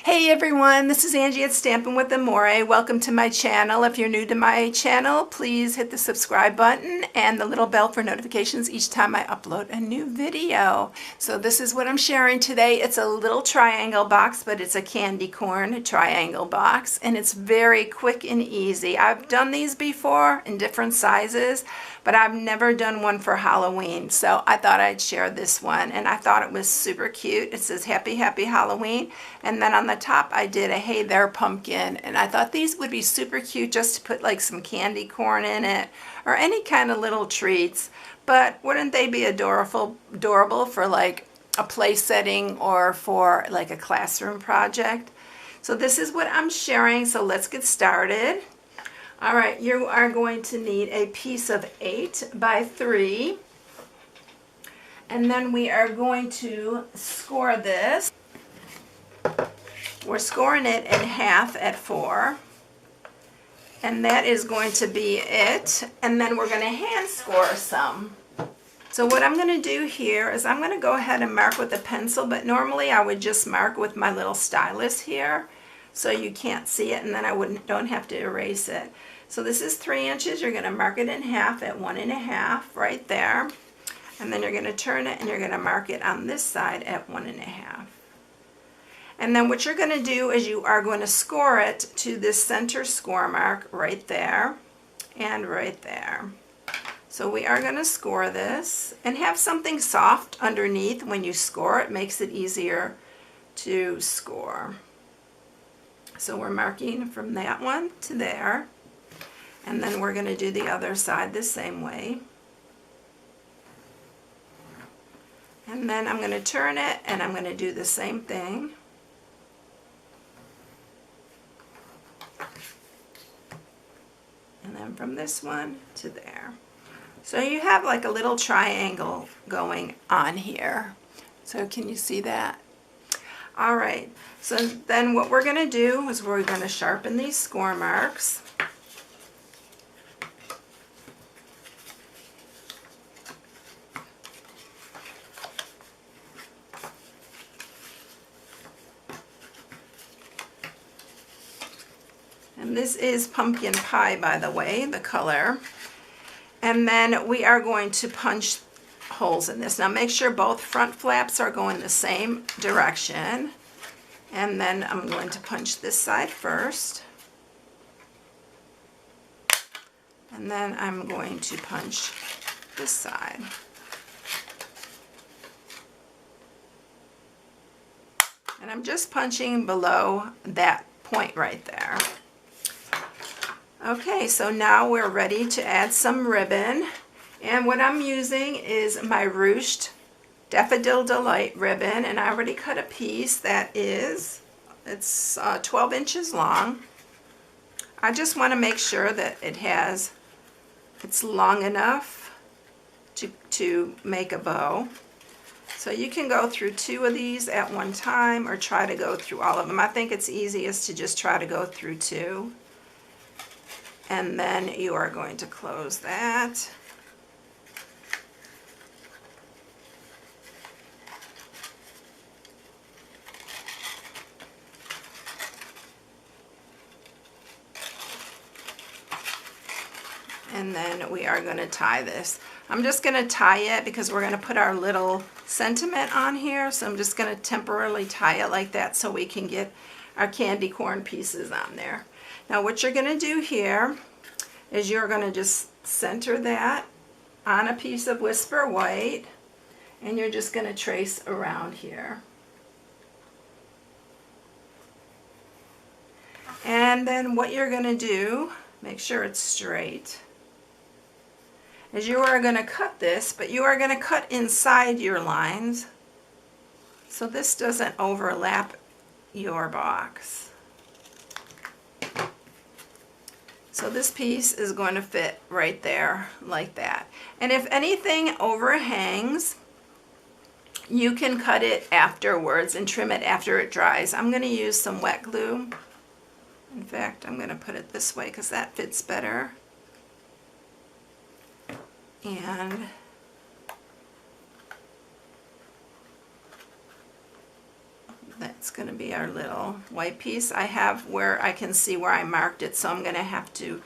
Hey everyone, this is Angie at Stampin' with Amore. Welcome to my channel. If you're new to my channel, please hit the subscribe button and the little bell for notifications each time I upload a new video. So this is what I'm sharing today. It's a little triangle box, but it's a candy corn triangle box, and it's very quick and easy. I've done these before in different sizes, but I've never done one for Halloween, so I thought I'd share this one, and I thought it was super cute. It says Happy Happy Halloween, and then on the top I did a Hey There pumpkin, and I thought these would be super cute just to put like some candy corn in it or any kind of little treats. But wouldn't they be adorable for like a play setting or for like a classroom project? So this is what I'm sharing, so let's get started. All right, you are going to need a piece of 8 by 3, and then we are going to score this. We're scoring it in half at 4, and that is going to be it. And then we're going to hand score some. So what I'm going to do here is I'm going to go ahead and mark with a pencil, but normally I would just mark with my little stylus here so you can't see it, and then I don't have to erase it. So this is 3 inches. You're going to mark it in half at 1 1/2 right there, and then you're going to turn it and you're going to mark it on this side at 1 1/2. And then what you're going to do is you are going to score it to this center score mark right there and right there. So we are going to score this and have something soft underneath when you score. It makes it easier to score. So we're marking from that one to there, and then we're going to do the other side the same way. And then I'm going to turn it and I'm going to do the same thing. And then from this one to there. So you have like a little triangle going on here. So can you see that? All right, so then what we're going to do is we're going to sharpen these score marks. And this is pumpkin pie, by the way, the color. And then we are going to punch holes in this. Now make sure both front flaps are going the same direction. And then I'm going to punch this side first. And then I'm going to punch this side. And I'm just punching below that point right there. Okay, so now we're ready to add some ribbon, and what I'm using is my ruched Daffodil Delight ribbon, and I already cut a piece that it's 12 inches long. I just want to make sure that it's long enough to make a bow. So you can go through 2 of these at one time or try to go through all of them. I think it's easiest to just try to go through 2. And then you are going to close that. And then we are going to tie this. I'm just going to tie it because we're going to put our little sentiment on here. So I'm just going to temporarily tie it like that so we can get our candy corn pieces on there. Now what you're going to do here is you're going to just center that on a piece of Whisper White, and you're just going to trace around here. And then what you're going to do, make sure it's straight, is you are going to cut this, but you are going to cut inside your lines so this doesn't overlap your box. So this piece is going to fit right there like that. And if anything overhangs, you can cut it afterwards and trim it after it dries. I'm going to use some wet glue. In fact, I'm going to put it this way because that fits better. And That's going to be our little white piece. I have where I can see where I marked it, so I'm going to have to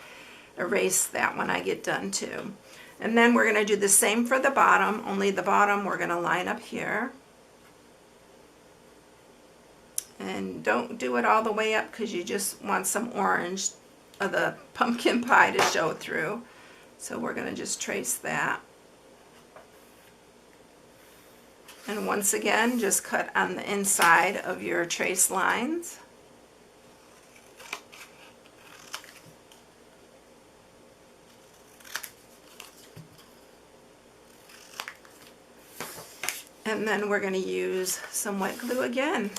erase that when I get done too. And then we're going to do the same for the bottom, only the bottom we're going to line up here. And don't do it all the way up because you just want some orange of the pumpkin pie to show through. So we're going to just trace that. And once again, just cut on the inside of your trace lines. And then we're going to use some wet glue again.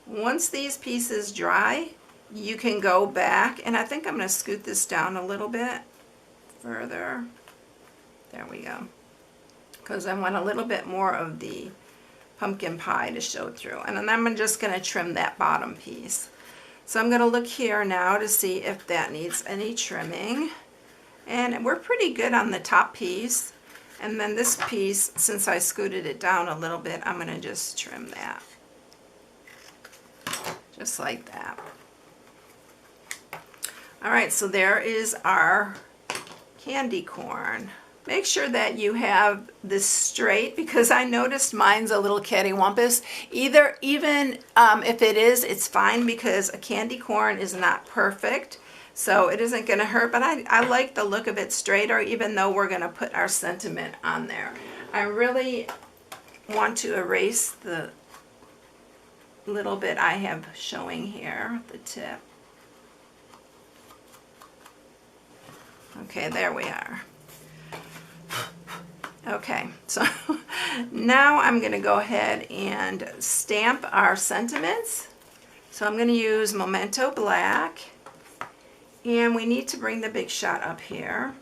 Once these pieces dry, you can go back, and I think I'm going to scoot this down a little bit further. There we go. Because I want a little bit more of the pumpkin pie to show through. And then I'm just going to trim that bottom piece. So I'm going to look here now to see if that needs any trimming. And we're pretty good on the top piece. And then this piece, since I scooted it down a little bit, I'm going to just trim that. Just like that. Alright, so there is our candy corn. Make sure that you have this straight, because I noticed mine's a little cattywampus. Even if it is, it's fine, because a candy corn is not perfect. So it isn't going to hurt, but I like the look of it straighter, even though we're going to put our sentiment on there. I really want to erase the little bit I have showing here, the tip. Okay, there we are. Okay, so now I'm going to go ahead and stamp our sentiments. So I'm going to use Memento Black, and we need to bring the big shot up here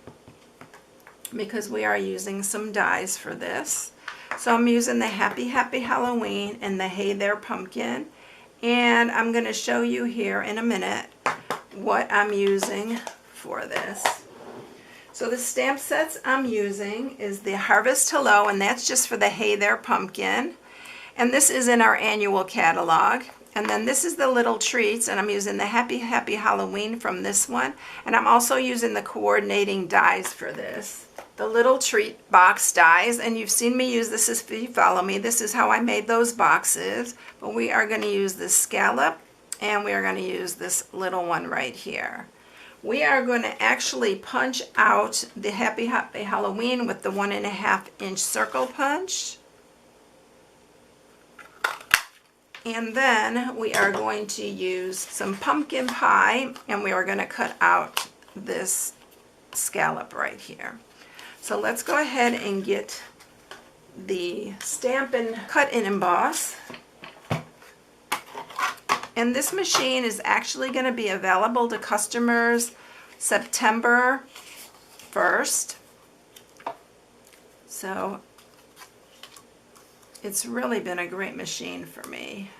because we are using some dies for this. So I'm using the Happy Happy Halloween and the Hey There Pumpkin, and I'm going to show you here in a minute what I'm using for this. So the stamp sets I'm using is the Harvest Hello, and that's just for the Hey There Pumpkin. And this is in our annual catalog. And then this is the Little Treats, and I'm using the Happy Happy Halloween from this one. And I'm also using the coordinating dies for this. The Little Treat box dies, and you've seen me use this if you follow me. This is how I made those boxes. But we are going to use this scallop, and we are going to use this little one right here. We are going to actually punch out the Happy Happy Halloween with the 1.5 inch circle punch. And then we are going to use some pumpkin pie, and we are going to cut out this scallop right here. So let's go ahead and get the Stampin' Cut and Emboss. And this machine is actually going to be available to customers September 1st. So it's really been a great machine for me.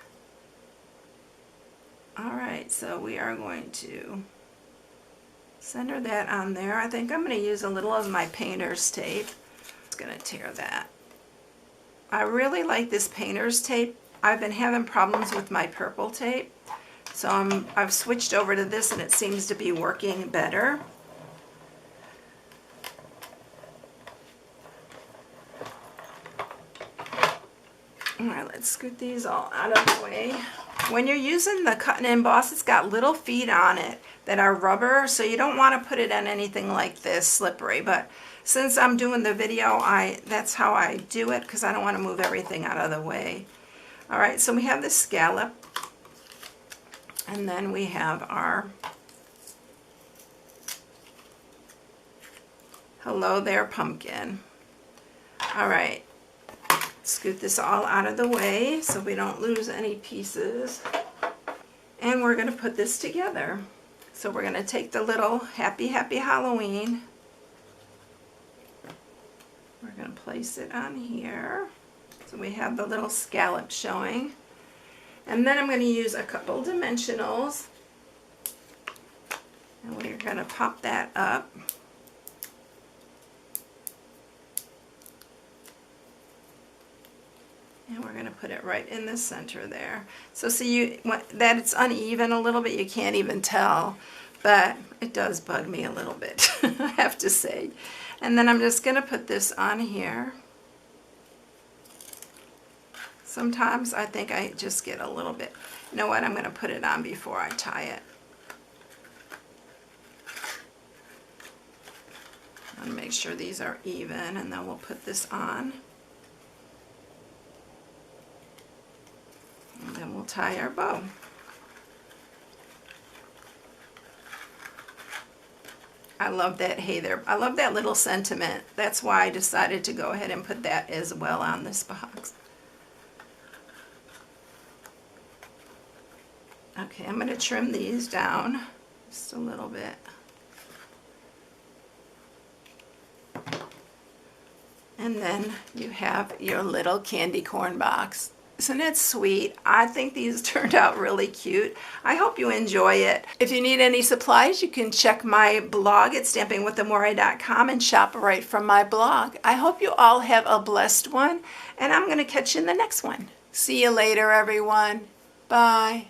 Alright, so we are going to center that on there. I think I'm going to use a little of my painter's tape. I'm just going to tear that. I really like this painter's tape. I've been having problems with my purple tape, so I've switched over to this, and it seems to be working better. Alright, let's scoot these all out of the way. When you're using the cut and emboss, it's got little feet on it that are rubber, so you don't want to put it on anything like this slippery, but since I'm doing the video, that's how I do it, because I don't want to move everything out of the way. Alright, so we have the scallop, and then we have our Hello There Pumpkin. Alright, scoot this all out of the way so we don't lose any pieces. And we're going to put this together. So we're going to take the little Happy Happy Halloween. We're going to place it on here. So we have the little scallop showing. And then I'm going to use a couple dimensionals. And we're going to pop that up. And we're going to put it right in the center there. So see that it's uneven a little bit, you can't even tell, but it does bug me a little bit, I have to say. And then I'm just going to put this on here. Sometimes I think I just get a little bit, you know what, I'm going to put it on before I tie it. I'm going to make sure these are even, and then we'll put this on. And then we'll tie our bow. I love that hey there. I love that little sentiment. That's why I decided to go ahead and put that as well on this box. Okay, I'm going to trim these down just a little bit. And then you have your little candy corn box. Isn't it sweet? I think these turned out really cute. I hope you enjoy it. If you need any supplies, you can check my blog at StampingWithAmore.com and shop right from my blog. I hope you all have a blessed one, and I'm going to catch you in the next one. See you later, everyone. Bye.